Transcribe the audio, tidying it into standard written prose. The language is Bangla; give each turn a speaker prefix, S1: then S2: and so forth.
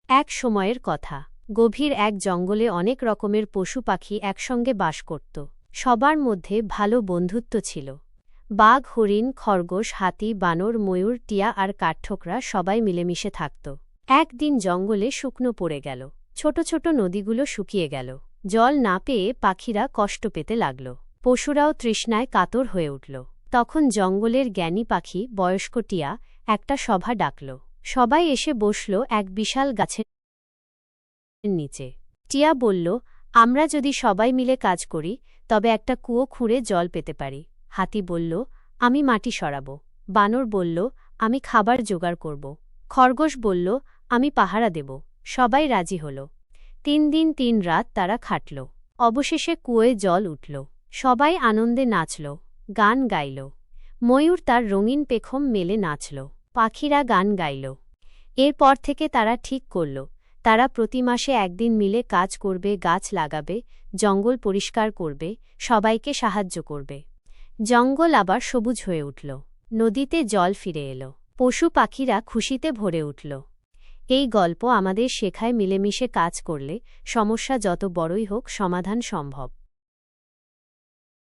S1: এক সময়ের কথা, গভীর এক জঙ্গলে অনেক রকমের পশু পাখি একসঙ্গে বাস করত। সবার মধ্যে ভালো বন্ধুত্ব ছিল। বাঘ, হরিণ, খরগোশ, হাতি, বানর, ময়ূর, টিয়া আর কাঠঠোকরা সবাই মিলেমিশে থাকত। একদিন জঙ্গলে শুকনো পড়ে গেল। ছোট ছোট নদীগুলো শুকিয়ে গেল। জল না পেয়ে পাখিরা কষ্ট পেতে লাগল। পশুরাও তৃষ্ণায় কাতর হয়ে উঠল। তখন জঙ্গলের জ্ঞানী পাখি বয়স্ক টিয়া একটা সভা ডাকল। সবাই এসে বসল এক বিশাল গাছের নিচে। টিয়া বলল, আমরা যদি সবাই মিলে কাজ করি তবে একটা কুয়ো খুঁড়ে জল পেতে পারি। হাতি বলল, আমি মাটি সরাব। বানর বলল, আমি খাবার জোগাড় করব। খরগোশ বলল, আমি পাহারা দেব। সবাই রাজি হল। 3 দিন 3 রাত তারা খাটল। অবশেষে কুয়োয় জল উঠল। সবাই আনন্দে নাচল, গান গাইল। ময়ূর তার রঙিন পেখম মেলে নাচল। পাখিরা গান গাইল। এরপর থেকে তারা ঠিক করল, তারা প্রতি মাসে একদিন মিলে কাজ করবে, গাছ লাগাবে, জঙ্গল পরিষ্কার করবে, সবাইকে সাহায্য করবে। জঙ্গল আবার সবুজ হয়ে উঠল। নদীতে জল ফিরে এলো। পশু পাখিরা খুশিতে ভরে উঠল। এই গল্প আমাদের শেখায় মিলেমিশে কাজ করলে সমস্যা যত বড়ই হোক সমাধান সম্ভব।